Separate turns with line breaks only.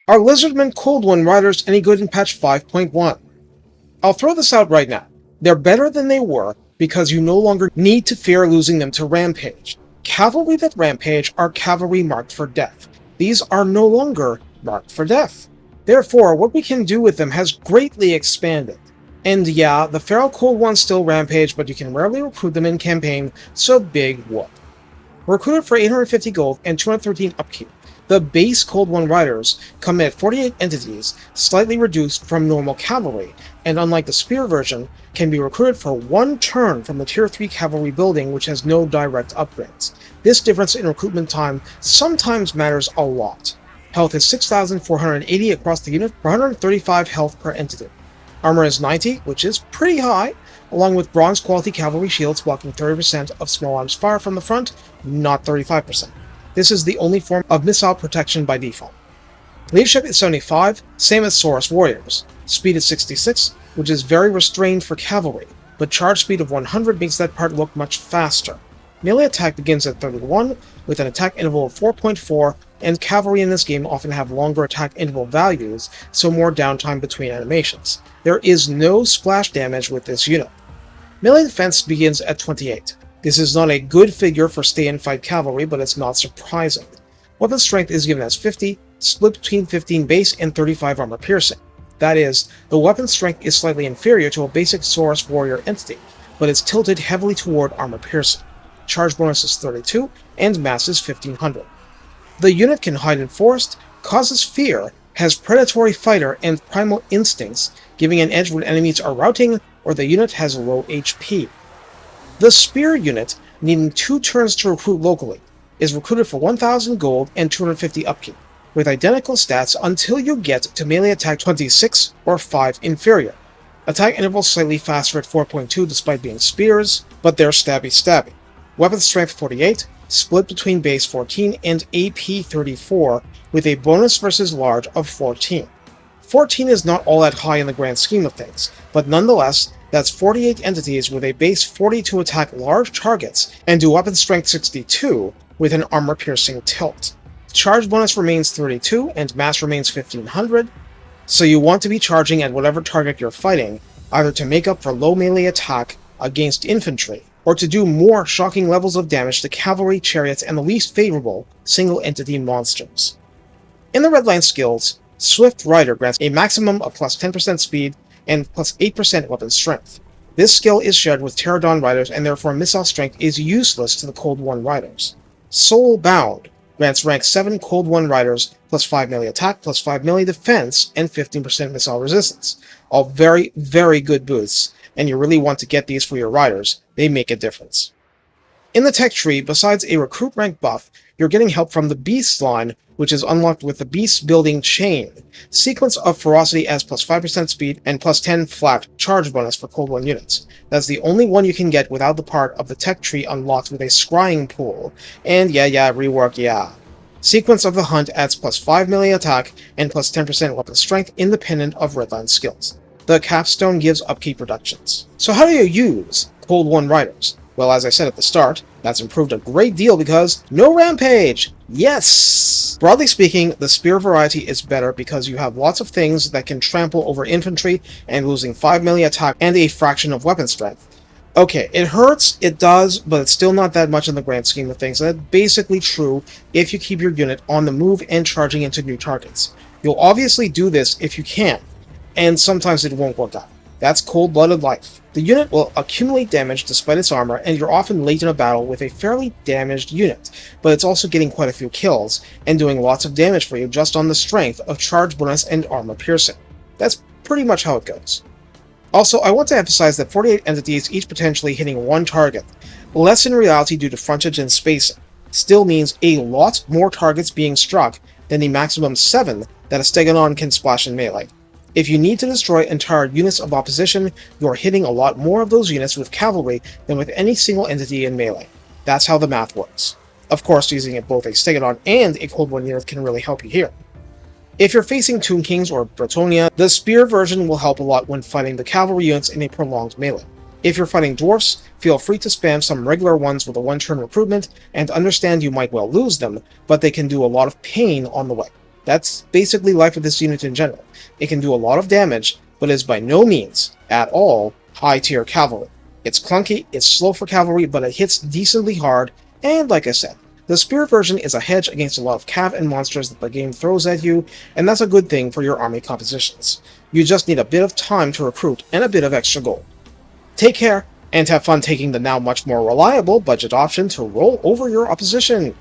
Are Lizardmen Cold One Riders any good in patch 5.1? I'll throw this out right now. They're better than they were because you no longer need to fear losing them to rampage. Cavalry that rampage are cavalry marked for death. These are no longer marked for death. Therefore, what we can do with them has greatly expanded. And yeah, the feral cold ones still rampage, but you can rarely recruit them in campaign, so big whoop. Recruited for 850 gold and 213 upkeep, the base Cold One Riders come at 48 entities, slightly reduced from normal cavalry, and unlike the Spear version, can be recruited for 1 turn from the Tier 3 cavalry building, which has no direct upgrades. This difference in recruitment time sometimes matters a lot. Health is 6,480 across the unit, 435 health per entity. Armor is 90, which is pretty high, along with bronze quality cavalry shields blocking 30% of small arms fire from the front, not 35%. This is the only form of missile protection by default. Leadership is 75, same as Saurus Warriors. Speed is 66, which is very restrained for cavalry, but charge speed of 100 makes that part look much faster. Melee attack begins at 31, with an attack interval of 4.4, and cavalry in this game often have longer attack interval values, so more downtime between animations. There is no splash damage with this unit. Melee defense begins at 28. This is not a good figure for stay-and-fight cavalry, but it's not surprising. Weapon strength is given as 50, split between 15 base and 35 armor piercing. That is, the weapon strength is slightly inferior to a basic Saurus Warrior entity, but it's tilted heavily toward armor piercing. Charge bonus is 32, and mass is 1500. The unit can hide in forest, causes fear, has predatory fighter and primal instincts, giving an edge when enemies are routing or the unit has low HP. The Spear unit, needing 2 turns to recruit locally, is recruited for 1,000 gold and 250 upkeep, with identical stats until you get to melee attack 26 or 5 inferior. Attack interval slightly faster at 4.2 despite being spears, but they're stabby. Weapon strength 48, split between base 14 and AP 34, with a bonus versus large of 14. 14 is not all that high in the grand scheme of things, but nonetheless, that's 48 entities with a base 40 to attack large targets and do weapon strength 62 with an armor-piercing tilt. Charge bonus remains 32 and mass remains 1500, so you want to be charging at whatever target you're fighting, either to make up for low melee attack against infantry, or to do more shocking levels of damage to cavalry, chariots, and the least favorable single-entity monsters. In the Redline skills, Swift Rider grants a maximum of plus 10% speed and plus 8% weapon strength. This skill is shared with Pterodon Riders, and therefore missile strength is useless to the Cold One Riders. Soul Bound grants rank 7 Cold One Riders plus 5 melee attack, plus 5 melee defense, and 15% missile resistance. All very, very good boosts, and you really want to get these for your riders. They make a difference. In the tech tree, besides a recruit rank buff, you're getting help from the Beasts line, which is unlocked with the Beast Building Chain. Sequence of Ferocity as plus 5% speed and plus 10 flat charge bonus for Cold One units. That's the only one you can get without the part of the tech tree unlocked with a scrying pool. And rework. Sequence of the Hunt adds plus 5 melee attack and plus 10% weapon strength independent of Redline skills. The Capstone gives upkeep reductions. So how do you use Cold One Riders? Well, as I said at the start, that's improved a great deal because no rampage! Yes! Broadly speaking, the Spear variety is better because you have lots of things that can trample over infantry and losing 5 melee attack and a fraction of weapon strength. Okay, it hurts, it does, but it's still not that much in the grand scheme of things. That's basically true if you keep your unit on the move and charging into new targets. You'll obviously do this if you can, and sometimes it won't work out. That's cold-blooded life. The unit will accumulate damage despite its armor, and you're often late in a battle with a fairly damaged unit, but it's also getting quite a few kills, and doing lots of damage for you just on the strength of charge bonus and armor piercing. That's pretty much how it goes. Also, I want to emphasize that 48 entities each potentially hitting one target, less in reality due to frontage and spacing, still means a lot more targets being struck than the maximum 7 that a Stegodon can splash in melee. If you need to destroy entire units of opposition, you're hitting a lot more of those units with cavalry than with any single entity in melee. That's how the math works. Of course, using both a Stegodon and a Cold One unit can really help you here. If you're facing Tomb Kings or Bretonia, the Spear version will help a lot when fighting the cavalry units in a prolonged melee. If you're fighting Dwarfs, feel free to spam some regular ones with a one-turn recruitment, and understand you might well lose them, but they can do a lot of pain on the way. That's basically life of this unit in general. It can do a lot of damage, but is by no means, at all, high-tier cavalry. It's clunky, it's slow for cavalry, but it hits decently hard, and like I said, the spear version is a hedge against a lot of cav and monsters that the game throws at you, and that's a good thing for your army compositions. You just need a bit of time to recruit and a bit of extra gold. Take care, and have fun taking the now much more reliable budget option to roll over your opposition.